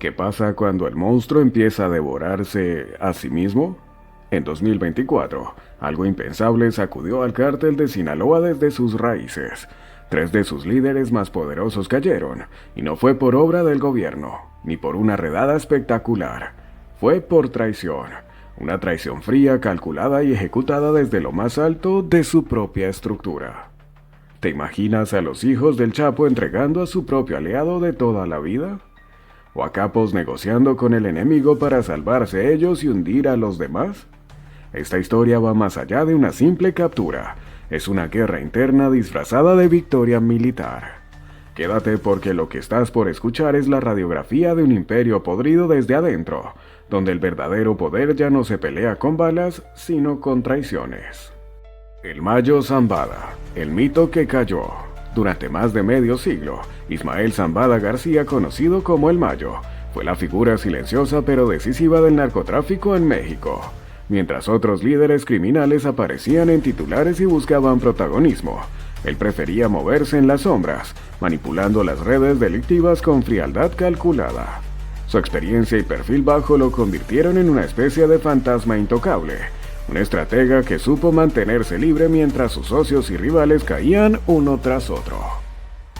¿Qué pasa cuando el monstruo empieza a devorarse a sí mismo? En 2024, algo impensable sacudió al cártel de Sinaloa desde sus raíces. 3 de sus líderes más poderosos cayeron, y no fue por obra del gobierno, ni por una redada espectacular. Fue por traición. Una traición fría, calculada y ejecutada desde lo más alto de su propia estructura. ¿Te imaginas a los hijos del Chapo entregando a su propio aliado de toda la vida? ¿O a capos negociando con el enemigo para salvarse ellos y hundir a los demás? Esta historia va más allá de una simple captura. Es una guerra interna disfrazada de victoria militar. Quédate porque lo que estás por escuchar es la radiografía de un imperio podrido desde adentro, donde el verdadero poder ya no se pelea con balas, sino con traiciones. El Mayo Zambada, el mito que cayó. Durante más de medio siglo, Ismael Zambada García, conocido como El Mayo, fue la figura silenciosa pero decisiva del narcotráfico en México. Mientras otros líderes criminales aparecían en titulares y buscaban protagonismo, él prefería moverse en las sombras, manipulando las redes delictivas con frialdad calculada. Su experiencia y perfil bajo lo convirtieron en una especie de fantasma intocable, un estratega que supo mantenerse libre mientras sus socios y rivales caían uno tras otro.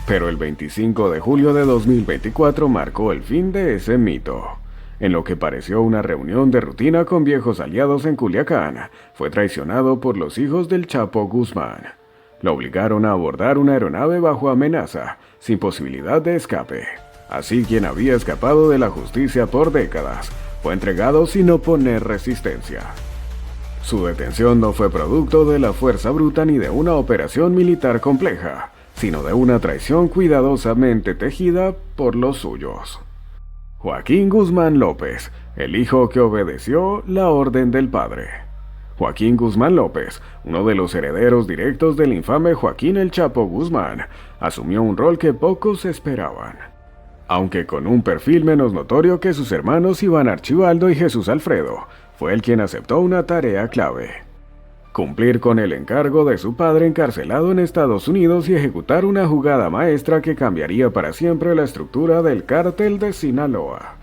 Pero el 25 de julio de 2024 marcó el fin de ese mito. En lo que pareció una reunión de rutina con viejos aliados en Culiacán, fue traicionado por los hijos del Chapo Guzmán. Lo obligaron a abordar una aeronave bajo amenaza, sin posibilidad de escape. Así, quien había escapado de la justicia por décadas, fue entregado sin oponer resistencia. Su detención no fue producto de la fuerza bruta ni de una operación militar compleja, sino de una traición cuidadosamente tejida por los suyos. Joaquín Guzmán López, el hijo que obedeció la orden del padre. Joaquín Guzmán López, uno de los herederos directos del infame Joaquín El Chapo Guzmán, asumió un rol que pocos esperaban. Aunque con un perfil menos notorio que sus hermanos Iván Archibaldo y Jesús Alfredo, fue él quien aceptó una tarea clave: cumplir con el encargo de su padre encarcelado en Estados Unidos y ejecutar una jugada maestra que cambiaría para siempre la estructura del cártel de Sinaloa.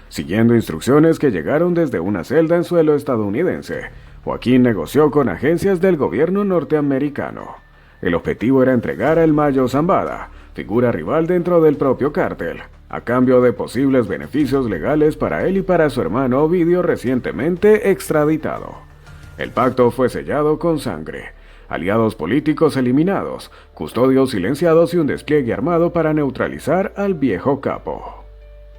Siguiendo instrucciones que llegaron desde una celda en suelo estadounidense, Joaquín negoció con agencias del gobierno norteamericano. El objetivo era entregar a El Mayo Zambada, figura rival dentro del propio cártel, a cambio de posibles beneficios legales para él y para su hermano Ovidio, recientemente extraditado. El pacto fue sellado con sangre, aliados políticos eliminados, custodios silenciados y un despliegue armado para neutralizar al viejo capo.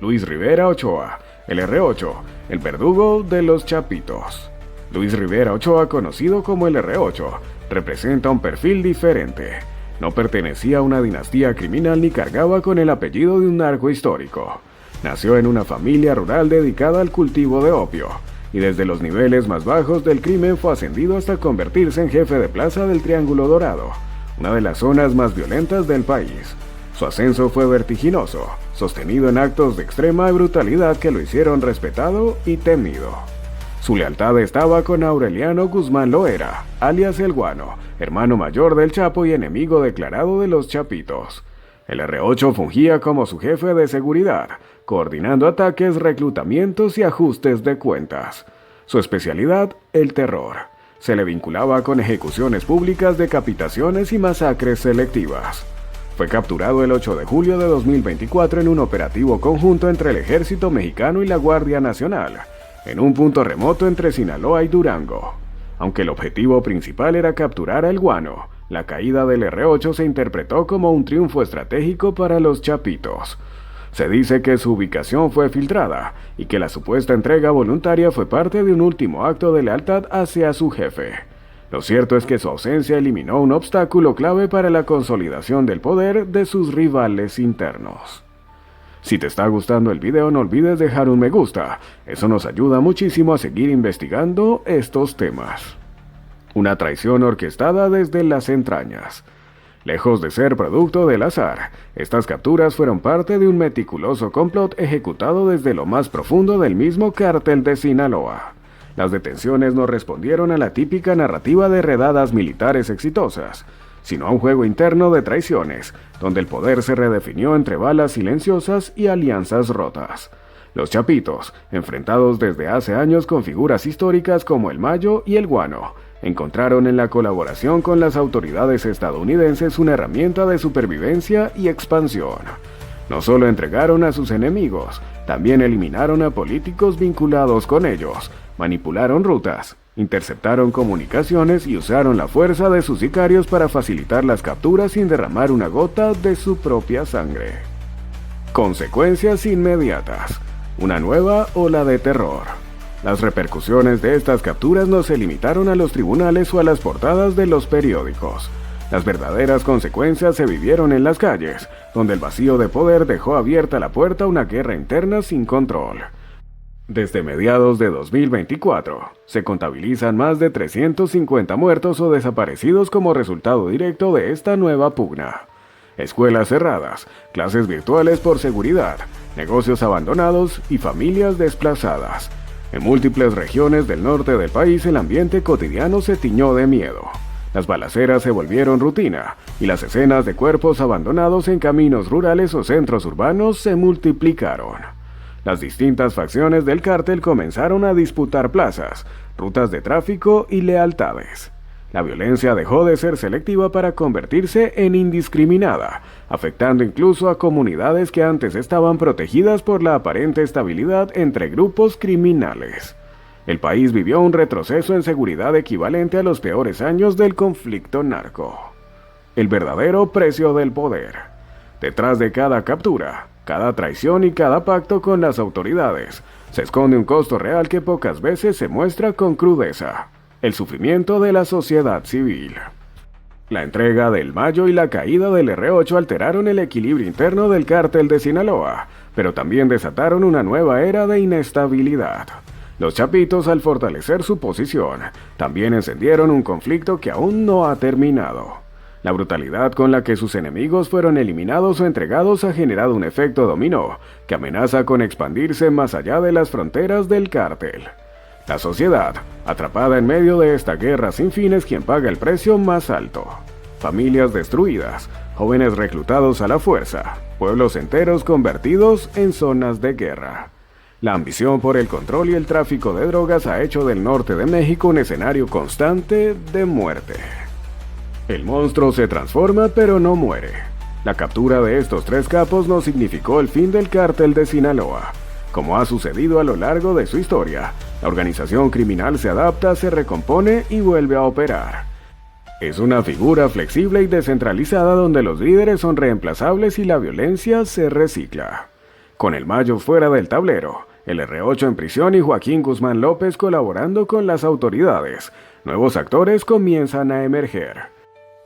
Luis Rivera Ochoa, el R8, el verdugo de los Chapitos. Luis Rivera Ochoa, conocido como el R8, representa un perfil diferente. No pertenecía a una dinastía criminal ni cargaba con el apellido de un narco histórico. Nació en una familia rural dedicada al cultivo de opio, y desde los niveles más bajos del crimen fue ascendido hasta convertirse en jefe de plaza del Triángulo Dorado, una de las zonas más violentas del país. Su ascenso fue vertiginoso, sostenido en actos de extrema brutalidad que lo hicieron respetado y temido. Su lealtad estaba con Aureliano Guzmán Loera, alias El Guano, hermano mayor del Chapo y enemigo declarado de los Chapitos. El R8 fungía como su jefe de seguridad, coordinando ataques, reclutamientos y ajustes de cuentas. Su especialidad, el terror. Se le vinculaba con ejecuciones públicas, decapitaciones y masacres selectivas. Fue capturado el 8 de julio de 2024 en un operativo conjunto entre el Ejército Mexicano y la Guardia Nacional, en un punto remoto entre Sinaloa y Durango. Aunque el objetivo principal era capturar a El Guano, la caída del R8 se interpretó como un triunfo estratégico para los Chapitos. Se dice que su ubicación fue filtrada y que la supuesta entrega voluntaria fue parte de un último acto de lealtad hacia su jefe. Lo cierto es que su ausencia eliminó un obstáculo clave para la consolidación del poder de sus rivales internos. Si te está gustando el video, no olvides dejar un me gusta. Eso nos ayuda muchísimo a seguir investigando estos temas. Una traición orquestada desde las entrañas. Lejos de ser producto del azar, estas capturas fueron parte de un meticuloso complot ejecutado desde lo más profundo del mismo cártel de Sinaloa. Las detenciones no respondieron a la típica narrativa de redadas militares exitosas, sino a un juego interno de traiciones, donde el poder se redefinió entre balas silenciosas y alianzas rotas. Los Chapitos, enfrentados desde hace años con figuras históricas como el Mayo y el Guano, encontraron en la colaboración con las autoridades estadounidenses una herramienta de supervivencia y expansión. No solo entregaron a sus enemigos, también eliminaron a políticos vinculados con ellos, manipularon rutas, interceptaron comunicaciones y usaron la fuerza de sus sicarios para facilitar las capturas sin derramar una gota de su propia sangre. Consecuencias inmediatas. Una nueva ola de terror. Las repercusiones de estas capturas no se limitaron a los tribunales o a las portadas de los periódicos. Las verdaderas consecuencias se vivieron en las calles, donde el vacío de poder dejó abierta la puerta a una guerra interna sin control. Desde mediados de 2024, se contabilizan más de 350 muertos o desaparecidos como resultado directo de esta nueva pugna. Escuelas cerradas, clases virtuales por seguridad, negocios abandonados y familias desplazadas. En múltiples regiones del norte del país el ambiente cotidiano se tiñó de miedo. Las balaceras se volvieron rutina y las escenas de cuerpos abandonados en caminos rurales o centros urbanos se multiplicaron. Las distintas facciones del cártel comenzaron a disputar plazas, rutas de tráfico y lealtades. La violencia dejó de ser selectiva para convertirse en indiscriminada, afectando incluso a comunidades que antes estaban protegidas por la aparente estabilidad entre grupos criminales. El país vivió un retroceso en seguridad equivalente a los peores años del conflicto narco. El verdadero precio del poder. Detrás de cada captura, cada traición y cada pacto con las autoridades, se esconde un costo real que pocas veces se muestra con crudeza: el sufrimiento de la sociedad civil. La entrega del Mayo y la caída del R8 alteraron el equilibrio interno del cártel de Sinaloa, pero también desataron una nueva era de inestabilidad. Los Chapitos, al fortalecer su posición, también encendieron un conflicto que aún no ha terminado. La brutalidad con la que sus enemigos fueron eliminados o entregados ha generado un efecto dominó que amenaza con expandirse más allá de las fronteras del cártel. La sociedad, atrapada en medio de esta guerra sin fin, es quien paga el precio más alto. Familias destruidas, jóvenes reclutados a la fuerza, pueblos enteros convertidos en zonas de guerra. La ambición por el control y el tráfico de drogas ha hecho del norte de México un escenario constante de muerte. El monstruo se transforma pero no muere. La captura de estos tres capos no significó el fin del cártel de Sinaloa. Como ha sucedido a lo largo de su historia, la organización criminal se adapta, se recompone y vuelve a operar. Es una figura flexible y descentralizada donde los líderes son reemplazables y la violencia se recicla. Con el Mayo fuera del tablero, el R8 en prisión y Joaquín Guzmán López colaborando con las autoridades, nuevos actores comienzan a emerger.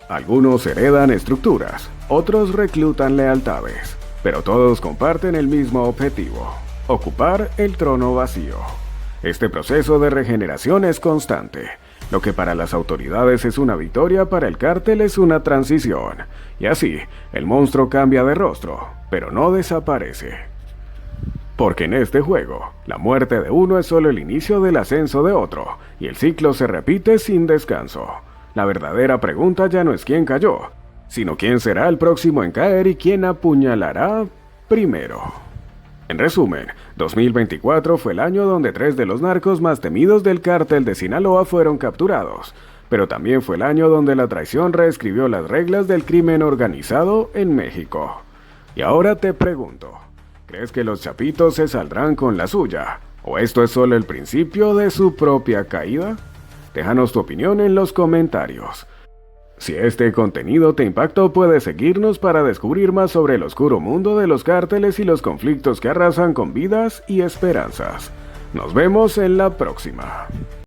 Algunos heredan estructuras, otros reclutan lealtades, pero todos comparten el mismo objetivo: ocupar el trono vacío. Este proceso de regeneración es constante. Lo que para las autoridades es una victoria, para el cártel es una transición. Y así, el monstruo cambia de rostro, pero no desaparece. Porque en este juego, la muerte de uno es solo el inicio del ascenso de otro, y el ciclo se repite sin descanso. La verdadera pregunta ya no es quién cayó, sino quién será el próximo en caer y quién apuñalará primero. En resumen, 2024 fue el año donde 3 de los narcos más temidos del cártel de Sinaloa fueron capturados, pero también fue el año donde la traición reescribió las reglas del crimen organizado en México. Y ahora te pregunto, ¿crees que los Chapitos se saldrán con la suya? ¿O esto es solo el principio de su propia caída? Déjanos tu opinión en los comentarios. Si este contenido te impactó, puedes seguirnos para descubrir más sobre el oscuro mundo de los cárteles y los conflictos que arrasan con vidas y esperanzas. Nos vemos en la próxima.